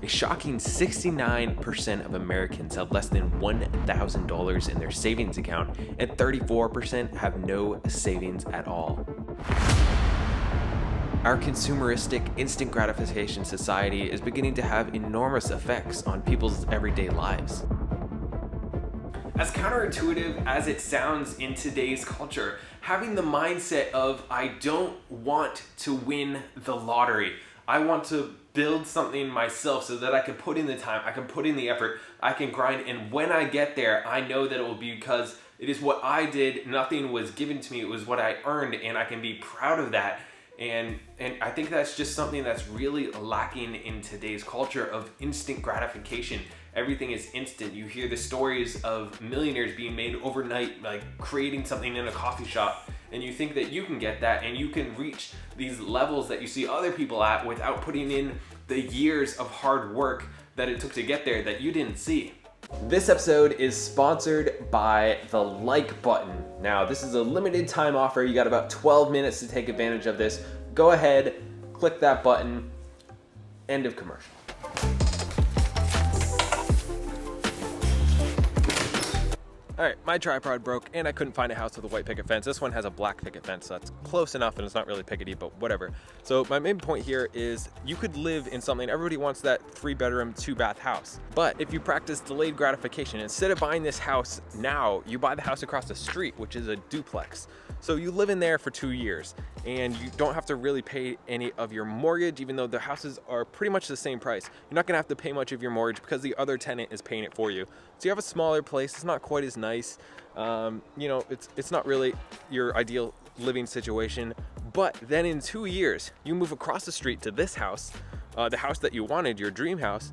A shocking 69% of Americans have less than $1,000 in their savings account, and 34% have no savings at all. Our consumeristic, instant gratification society is beginning to have enormous effects on people's everyday lives. As counterintuitive as it sounds in today's culture, having the mindset of, I don't want to win the lottery. I want to build something myself so that I can put in the time, I can put in the effort, I can grind, and when I get there, I know that it will be because it is what I did, nothing was given to me, it was what I earned, and I can be proud of that. And I think that's just something that's really lacking in today's culture of instant gratification. Everything is instant. You hear the stories of millionaires being made overnight, like creating something in a coffee shop, and you think that you can get that and you can reach these levels that you see other people at without putting in the years of hard work that it took to get there that you didn't see. This episode is sponsored by the like button. Now, this is a limited time offer. You got about 12 minutes to take advantage of this. Go ahead, click that button. End of commercial. All right, my tripod broke and I couldn't find a house with a white picket fence. This one has a black picket fence, so that's close enough and it's not really pickety, but whatever. So my main point here is you could live in something, everybody wants that 3-bedroom, 2-bath house. But if you practice delayed gratification, instead of buying this house now, you buy the house across the street, which is a duplex. So you live in there for 2 years and you don't have to really pay any of your mortgage, even though the houses are pretty much the same price. You're not gonna have to pay much of your mortgage because the other tenant is paying it for you. So you have a smaller place, it's not quite as nice. It's not really your ideal living situation, but then in 2 years, you move across the street to this house, the house that you wanted, your dream house,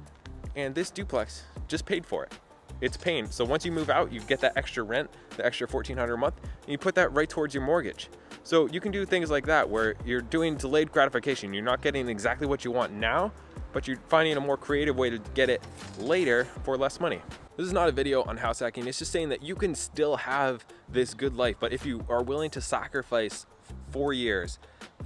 and this duplex just paid for it. It's paying. So once you move out, you get that extra rent, the extra $1,400 a month, and you put that right towards your mortgage. So you can do things like that where you're doing delayed gratification. You're not getting exactly what you want now, but you're finding a more creative way to get it later for less money. This is not a video on house hacking. It's just saying that you can still have this good life, but if you are willing to sacrifice 4 years,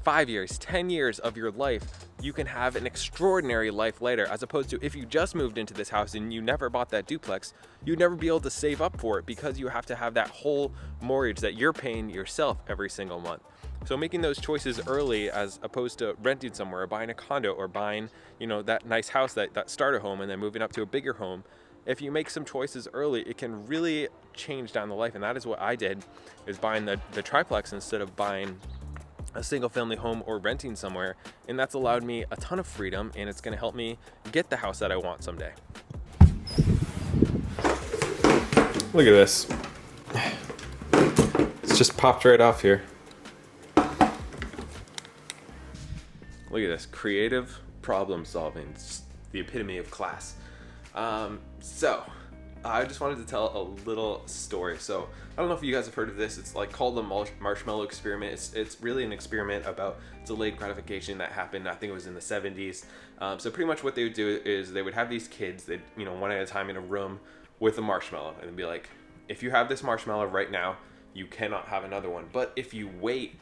5 years, 10 years of your life, you can have an extraordinary life later, as opposed to if you just moved into this house and you never bought that duplex, you'd never be able to save up for it because you have to have that whole mortgage that you're paying yourself every single month. So making those choices early as opposed to renting somewhere or buying a condo or buying, that nice house, that starter home, and then moving up to a bigger home, if you make some choices early, it can really change down the life. And that is what I did, is buying the triplex instead of buying a single family home or renting somewhere. And that's allowed me a ton of freedom, and it's gonna help me get the house that I want someday. Look at this. It's just popped right off here. Look at this, creative problem solving. It's the epitome of class. So I just wanted to tell a little story. So I don't know if you guys have heard of this. It's like called the Marshmallow Experiment. It's really an experiment about delayed gratification that happened, I think it was in the 70s. So pretty much what they would do is they would have these kids, they'd, one at a time in a room with a marshmallow, and they'd be like, if you have this marshmallow right now, you cannot have another one. But if you wait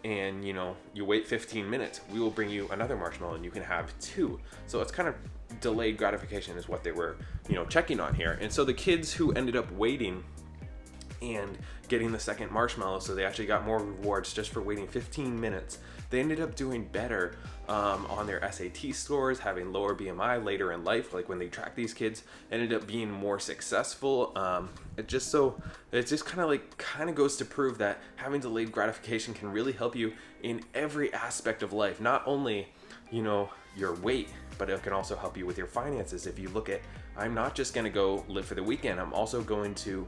and you wait 15 minutes, we will bring you another marshmallow and you can have 2. So it's kind of delayed gratification is what they were checking on here. And so the kids who ended up waiting and getting the second marshmallow, so they actually got more rewards just for waiting 15 minutes, they ended up doing better on their SAT scores, having lower BMI later in life. Like when they tracked these kids, ended up being more successful. It just kind of goes to prove that having delayed gratification can really help you in every aspect of life. Not only your weight, but it can also help you with your finances. If you look at, I'm not just going to go live for the weekend, I'm also going to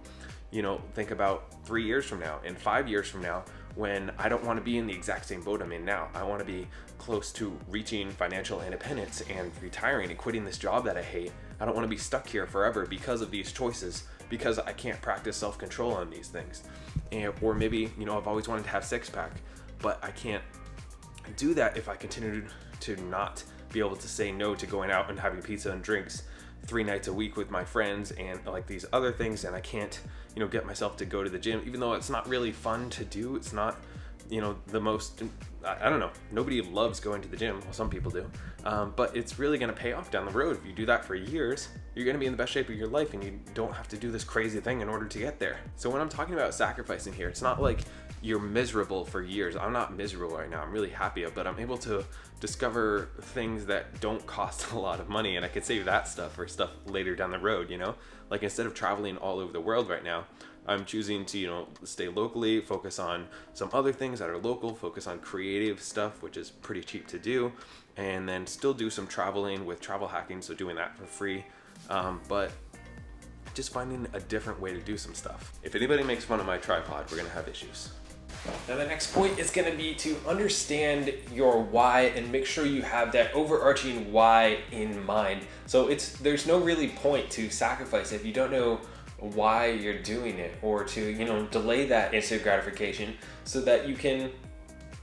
think about 3 years from now and 5 years from now, when I don't want to be in the exact same boat I'm in now. I want to be close to reaching financial independence and retiring and quitting this job that I hate. I don't want to be stuck here forever because of these choices, because I can't practice self-control on these things. Or maybe, I've always wanted to have six-pack, but I can't do that if I continue to not be able to say no to going out and having pizza and drinks 3 nights a week with my friends and like these other things, and I can't get myself to go to the gym, even though it's not really fun to do. It's not the most, I don't know, nobody loves going to the gym. Well, some people do, but it's really going to pay off down the road. If you do that for years, you're going to be in the best shape of your life, and you don't have to do this crazy thing in order to get there. So when I'm talking about sacrificing here, it's not like you're miserable for years. I'm not miserable right now. I'm really happy, but I'm able to discover things that don't cost a lot of money, and I could save that stuff for stuff later down the road, Like instead of traveling all over the world right now, I'm choosing to, stay locally, focus on some other things that are local, focus on creative stuff, which is pretty cheap to do, and then still do some traveling with travel hacking, so doing that for free. But just finding a different way to do some stuff. If anybody makes fun of my tripod, we're gonna have issues. Now the next point is going to be to understand your why and make sure you have that overarching why in mind. So there's no really point to sacrifice if you don't know why you're doing it, or to delay that instant gratification so that you can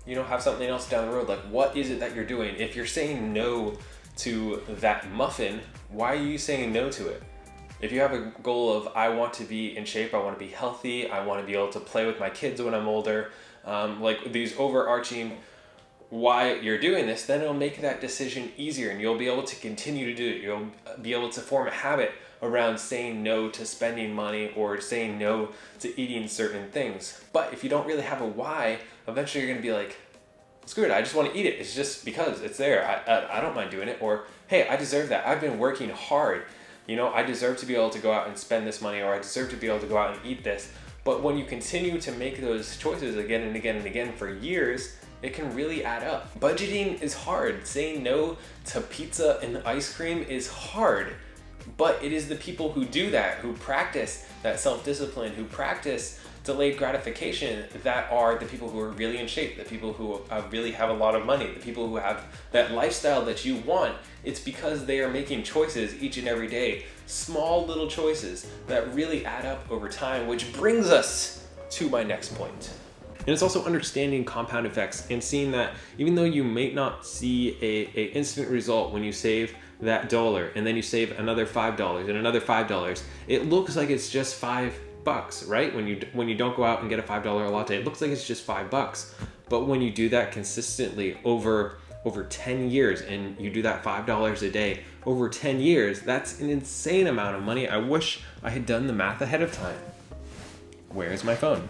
have something else down the road. Like, what is it that you're doing? If you're saying no to that muffin, why are you saying no to it? If you have a goal of, I want to be in shape, I want to be healthy, I want to be able to play with my kids when I'm older, like these overarching why you're doing this, then it'll make that decision easier, and you'll be able to continue to do it. You'll be able to form a habit around saying no to spending money or saying no to eating certain things. But if you don't really have a why, eventually you're going to be like, screw it, I just want to eat it. It's just because it's there. I don't mind doing it. Or, hey, I deserve that. I've been working hard. I deserve to be able to go out and spend this money, or I deserve to be able to go out and eat this. But when you continue to make those choices again and again and again for years, it can really add up. Budgeting is hard. Saying no to pizza and ice cream is hard. But it is the people who do that, who practice that self-discipline, who practice delayed gratification, that are the people who are really in shape, the people who really have a lot of money, the people who have that lifestyle that you want. It's because they are making choices each and every day, small little choices that really add up over time, which brings us to my next point. And it's also understanding compound effects and seeing that even though you may not see a instant result when you save that $1 and then you save another $5 and another $5, it looks like it's just $5, right? When you don't go out and get a $5 latte, it looks like it's just $5. But when you do that consistently over 10 years, and you do that $5 a day over 10 years, that's an insane amount of money. I wish I had done the math ahead of time. Where's my phone?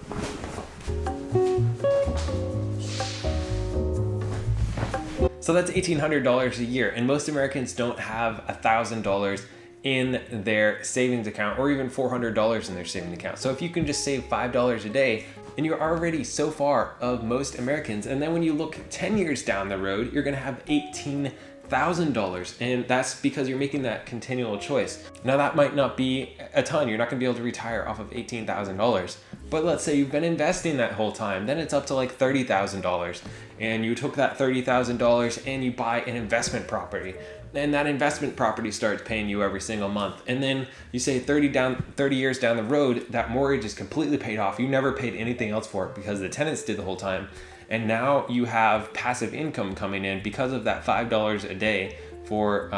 So that's $1,800 a year, and most Americans don't have $1,000 in their savings account, or even $400 in their savings account. So if you can just save $5 a day, and you're already so far of most Americans, and then when you look 10 years down the road, you're gonna have $18,000, and that's because you're making that continual choice. Now that might not be a ton, you're not gonna be able to retire off of $18,000, but let's say you've been investing that whole time, then it's up to like $30,000, and you took that $30,000 and you buy an investment property, and that investment property starts paying you every single month, and then you say 30 years down the road, that mortgage is completely paid off. You never paid anything else for it because the tenants did the whole time, and now you have passive income coming in because of that $5 a day for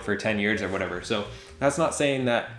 for 10 years or whatever. So that's not saying that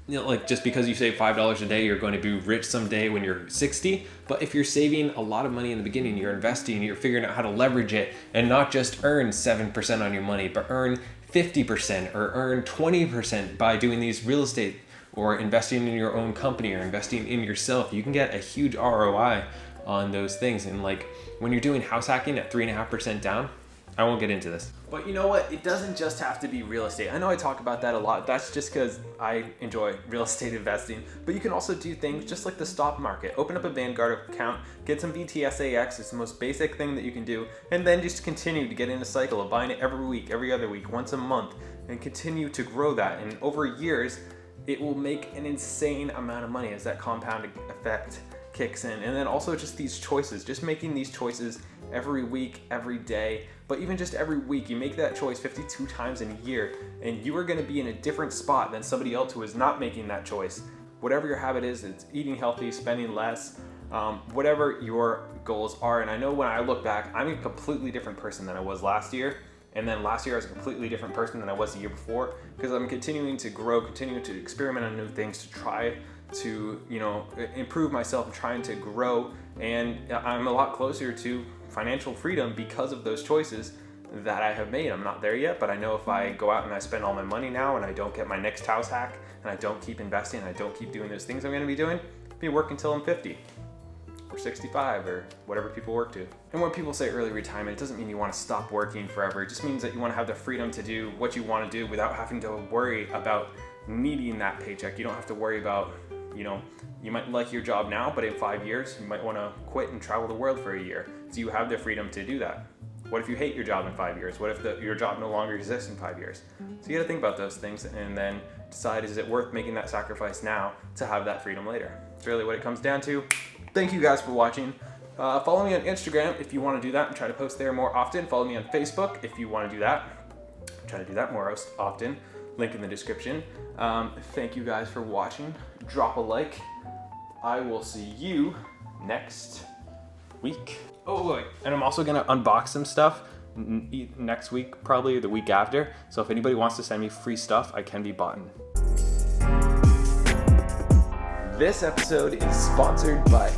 like just because you save $5 a day, you're going to be rich someday when you're 60. But if you're saving a lot of money in the beginning, you're investing, you're figuring out how to leverage it and not just earn 7% on your money, but earn 50% or earn 20% by doing these real estate or investing in your own company or investing in yourself, you can get a huge ROI on those things. And like when you're doing house hacking at 3.5% down, I won't get into this. But you know what? It doesn't just have to be real estate. I know I talk about that a lot. That's just because I enjoy real estate investing. But you can also do things just like the stock market. Open up a Vanguard account, get some VTSAX. It's the most basic thing that you can do. And then just continue to get in a cycle of buying it every week, every other week, once a month, and continue to grow that. And over years, it will make an insane amount of money as that compounding effect kicks in. And then also just these choices, just making these choices every week, every day, but even just every week, you make that choice 52 times in a year, and you are going to be in a different spot than somebody else who is not making that choice. Whatever your habit is, it's eating healthy, spending less, whatever your goals are. And I know when I look back, I'm a completely different person than I was last year. And then last year I was a completely different person than I was the year before, because I'm continuing to grow, continuing to experiment on new things, to try to, improve myself, trying to grow, and I'm a lot closer to financial freedom because of those choices that I have made. I'm not there yet, but I know if I go out and I spend all my money now and I don't get my next house hack and I don't keep investing and I don't keep doing those things I'm going to be doing, I'll be working until I'm 50 or 65 or whatever people work to. And when people say early retirement, it doesn't mean you want to stop working forever. It just means that you want to have the freedom to do what you want to do without having to worry about needing that paycheck. You don't have to worry about, you might like your job now, but in 5 years, you might want to quit and travel the world for a year. So you have the freedom to do that. What if you hate your job in 5 years? What if your job no longer exists in 5 years? So you got to think about those things and then decide, is it worth making that sacrifice now to have that freedom later? It's really what it comes down to. Thank you guys for watching. Follow me on Instagram if you want to do that and try to post there more often. Follow me on Facebook if you want to do that. Try to do that more often. Link in the description. Thank you guys for watching. Drop a like. I will see you next week. Oh, wait. And I'm also going to unbox some stuff next week, probably the week after. So if anybody wants to send me free stuff, I can be bought. This episode is sponsored by